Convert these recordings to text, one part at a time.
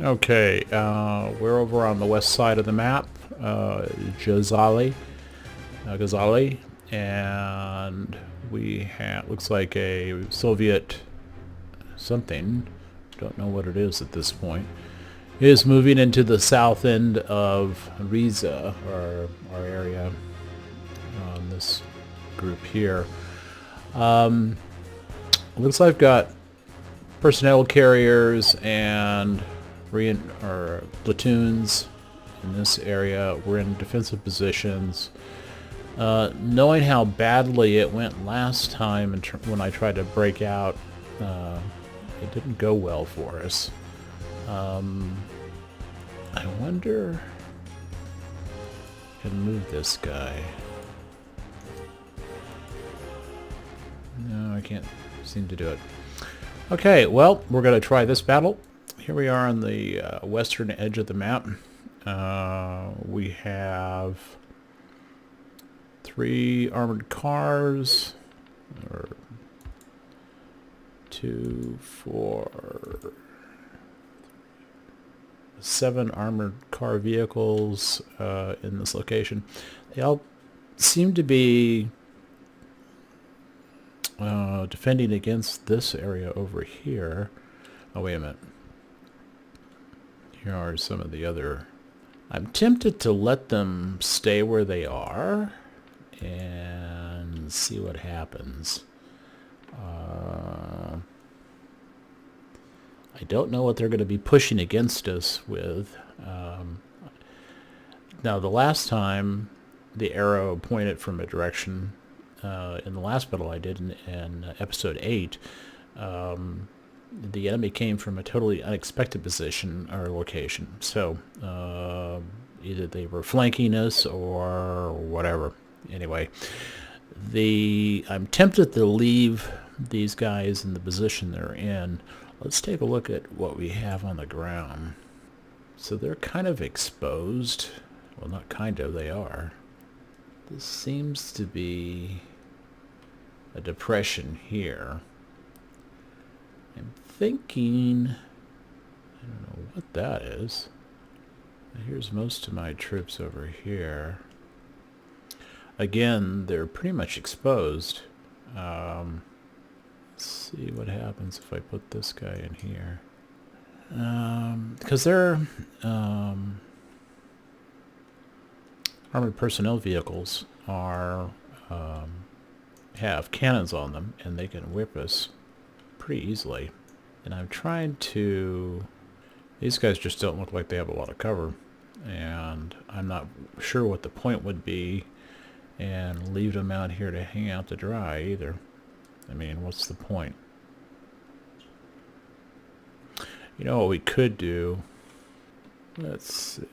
Okay, we're over on the west side of the map, Jazali, Ghazali, and we have, looks like a Soviet something, don't know what it is at this point, is moving into the south end of Riza, our area on this group here. Looks like I've got personnel carriers and or platoons in this area. We're in defensive positions. Knowing how badly it went last time when I tried to break out, it didn't go well for us. I wonder if I can move this guy. No, I can't seem to do it. Okay, well, we're going to try this battle. Here we are on the western edge of the map. We have 3 armored cars, or 2, 4, 7 armored car vehicles in this location. They all seem to be defending against this area over here. Oh, wait a minute. Here are some of the other... I'm tempted to let them stay where they are and see what happens. I don't know what they're going to be pushing against us with. Now, the last time the arrow pointed from a direction, in the last battle I did in episode 8, the enemy came from a totally unexpected position or location. So either they were flanking us or whatever. Anyway, I'm tempted to leave these guys in the position they're in. Let's take a look at what we have on the ground. So they're kind of exposed. Well, not kind of, they are. This seems to be a depression here. I'm thinking, I don't know what that is. Here's most of my troops over here. Again, they're pretty much exposed. Let's see what happens if I put this guy in here. Because they're armored personnel vehicles have cannons on them, and they can whip us pretty easily. And I'm trying to... These guys just don't look like they have a lot of cover, and I'm not sure what the point would be and leave them out here to hang out to dry either. I mean, what's the point? You know what we could do? Let's see.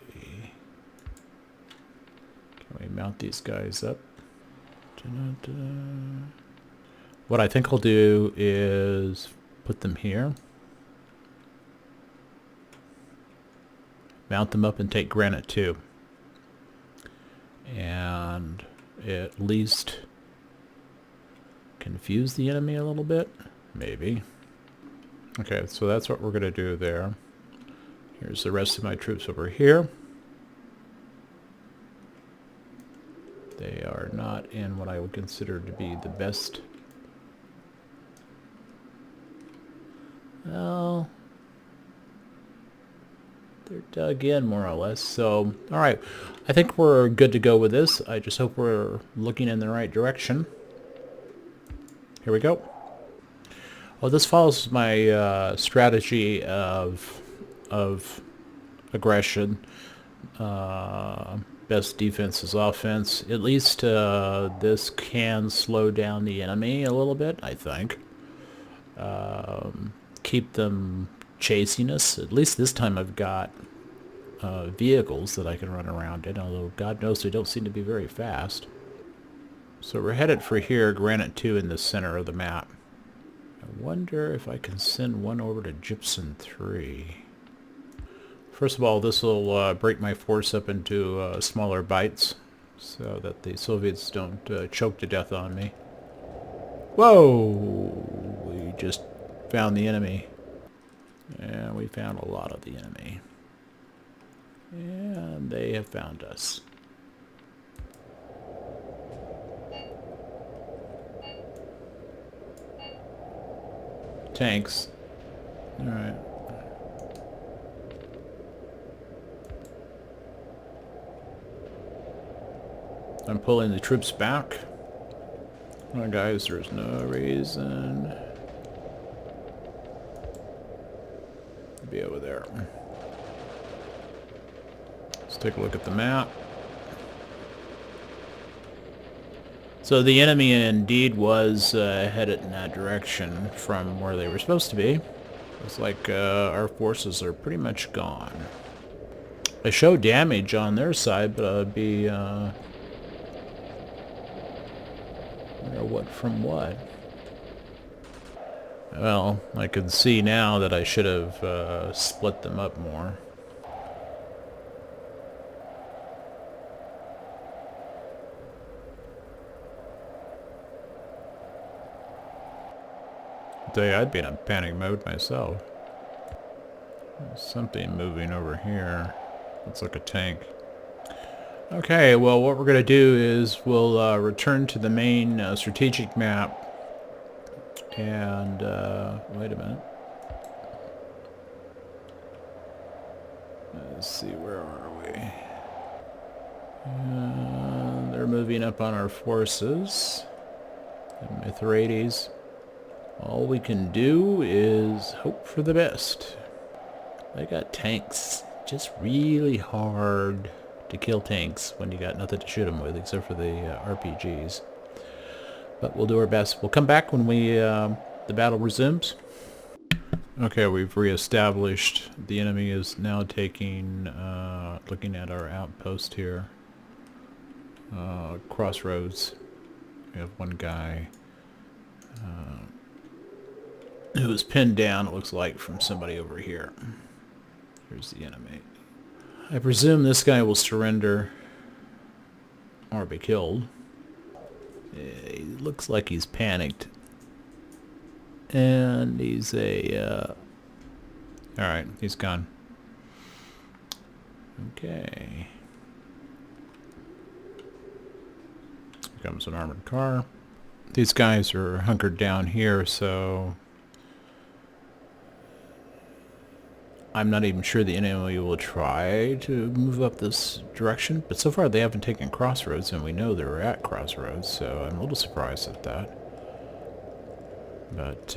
Can we mount these guys up? Da-da-da. What I think I'll do is put them here. Mount them up and take granite too. And at least confuse the enemy a little bit. Maybe. Okay, so that's what we're going to do there. Here's the rest of my troops over here. They are not in what I would consider to be the best. Well, they're dug in more or less. So, alright. I think we're good to go with this. I just hope we're looking in the right direction. Here we go. Well, this follows my strategy of aggression. Best defense is offense. At least this can slow down the enemy a little bit, I think. Keep them chasing us. At least this time I've got vehicles that I can run around in, although God knows they don't seem to be very fast. So we're headed for here, Granite 2 in the center of the map. I wonder if I can send one over to Gypsum 3. First of all, this will break my force up into smaller bites so that the Soviets don't choke to death on me. Whoa! We just found the enemy. And we found a lot of the enemy. And they have found us. Tanks. Alright. I'm pulling the troops back. Alright guys, there's no reason to be over there. Let's take a look at the map. So the enemy indeed was headed in that direction from where they were supposed to be. Looks like our forces are pretty much gone. They show damage on their side, but it'd be what from what? Well, I can see now that I should have split them up more. I'd be in a panic mode myself. There's something moving over here. Looks like a tank. Okay, well what we're going to do is we'll return to the main strategic map and wait a minute. Let's see, where are we? They're moving up on our forces. The Mithraides. All we can do is hope for the best. They got tanks. Just really hard to kill tanks when you got nothing to shoot them with except for the RPGs. But we'll do our best. We'll come back when the battle resumes. Okay, we've reestablished. The enemy is now taking, looking at our outpost here. Crossroads. We have one guy who was pinned down, it looks like, from somebody over here. Here's the enemy. I presume this guy will surrender or be killed. He looks like he's panicked. And he's a... Alright, he's gone. Okay. Here comes an armored car. These guys are hunkered down here, so... I'm not even sure the enemy will try to move up this direction, but so far they haven't taken Crossroads, and we know they're at Crossroads, so I'm a little surprised at that. But,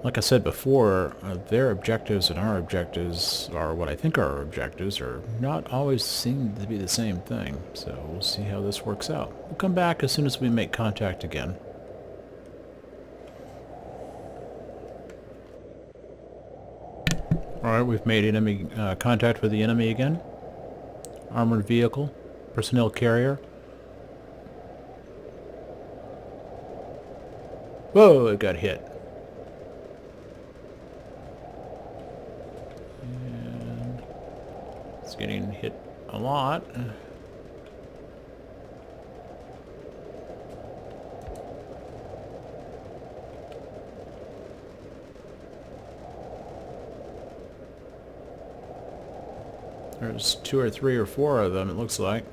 like I said before, their objectives and our objectives, or what I think are our objectives, are not always seem to be the same thing, so we'll see how this works out. We'll come back as soon as we make contact again. Alright, we've made enemy contact with the enemy again. Armored vehicle, personnel carrier. Whoa, it got hit. And it's getting hit a lot. There's 2 or 3 or 4 of them, it looks like.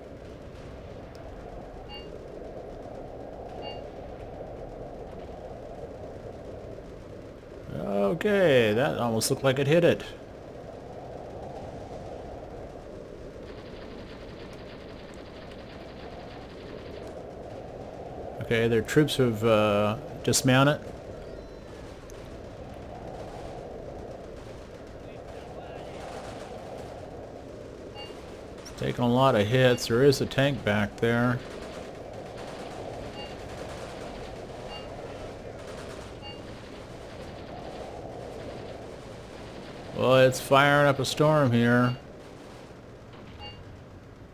Okay, that almost looked like it hit it. Okay, their troops have dismounted. Taking a lot of hits. There is a tank back there. Well, it's firing up a storm here.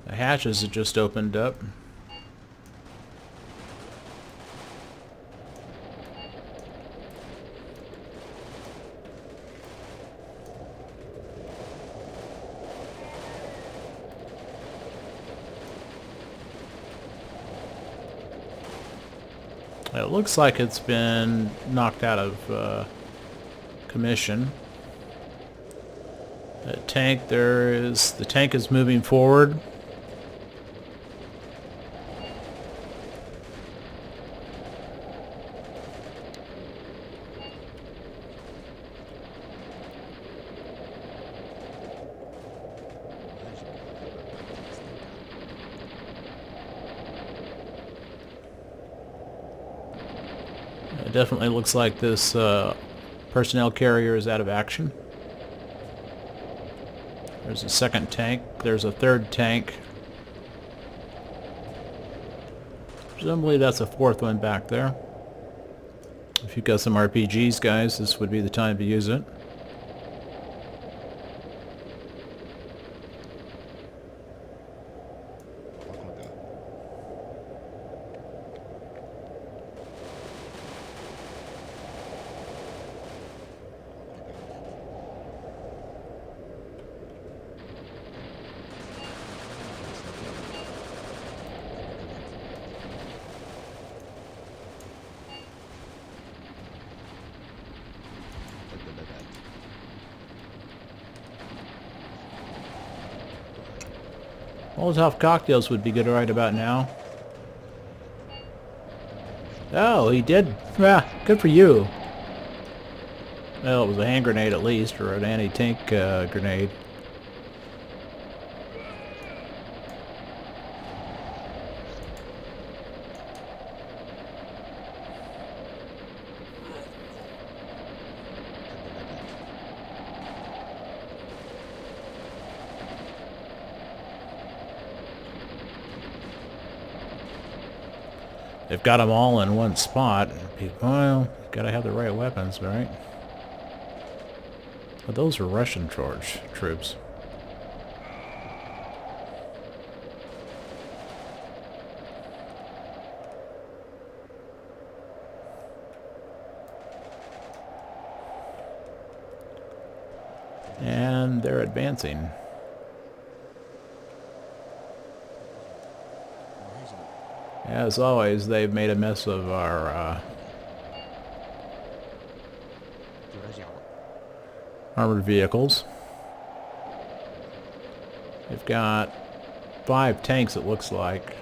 The hatches have just opened up. It looks like it's been knocked out of commission. That tank, the tank is moving forward. It definitely looks like this personnel carrier is out of action. There's a second tank. There's a third tank. Presumably that's a fourth one back there. If you've got some RPGs, guys, this would be the time to use it. Molotov cocktails would be good right about now. Oh, he did. Yeah, good for you. Well, it was a hand grenade at least, or an anti-tank grenade. They've got them all in one spot. Well, gotta have the right weapons, right? But those are Russian troops. And they're advancing. As always, they've made a mess of our armored vehicles. They've got 5 tanks, it looks like.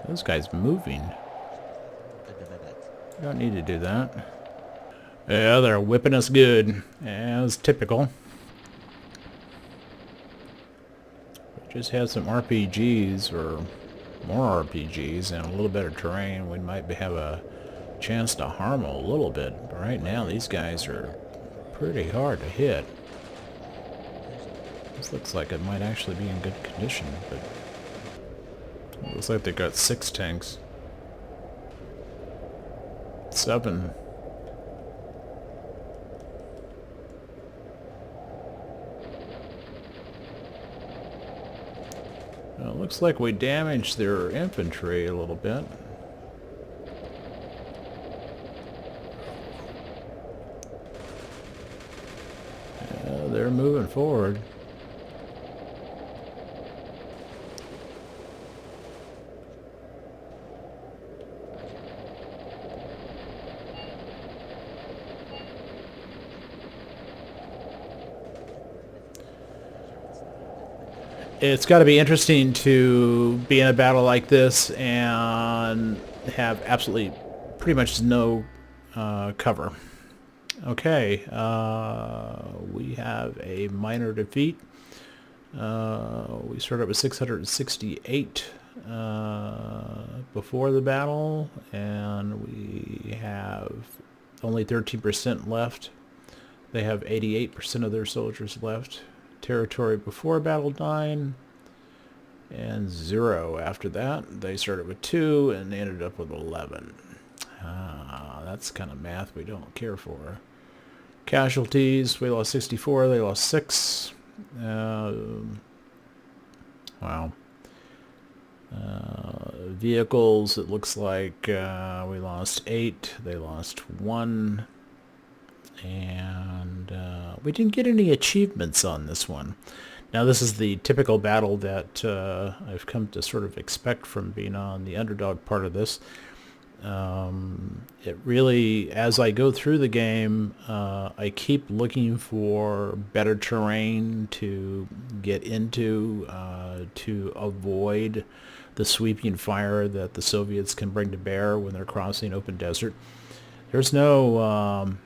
This guy's moving. You don't need to do that. Yeah, they're whipping us good, as typical. Just had some RPGs, or more RPGs, and a little better terrain. We might have a chance to harm them a little bit. But right now, these guys are pretty hard to hit. This looks like it might actually be in good condition, but it looks like they've got 6 tanks. 7. It looks like we damaged their infantry a little bit. They're moving forward. It's got to be interesting to be in a battle like this and have absolutely pretty much no cover. Okay, we have a minor defeat. We started with 668 before the battle, and we have only 13% left. They have 88% of their soldiers left. Territory before battle 9, and 0 after that. They started with 2 and they ended up with 11. That's kind of math we don't care for. Casualties, we lost 64, they lost 6. Wow. Vehicles, it looks like we lost 8, they lost 1. And we didn't get any achievements on this one. Now this is the typical battle that I've come to sort of expect from being on the underdog part of this. It really, as I go through the game, I keep looking for better terrain to get into, to avoid the sweeping fire that the Soviets can bring to bear when they're crossing open desert. There's no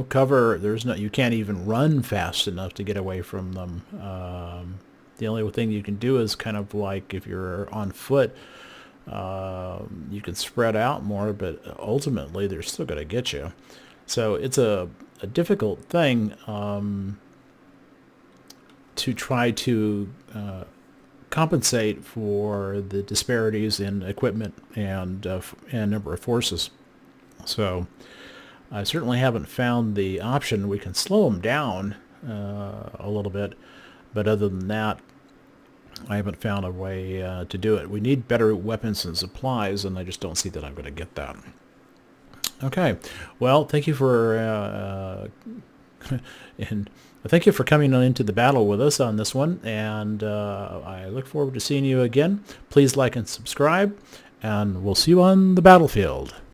cover. You can't even run fast enough to get away from them. The only thing you can do is kind of like if you're on foot, you can spread out more, but ultimately they're still going to get you. So it's a difficult thing to try to compensate for the disparities in equipment and number of forces. So I certainly haven't found the option. We can slow them down a little bit, but other than that, I haven't found a way to do it. We need better weapons and supplies, and I just don't see that I'm going to get that. Okay, well, thank you for and thank you for coming on into the battle with us on this one, and I look forward to seeing you again. Please like and subscribe, and we'll see you on the battlefield.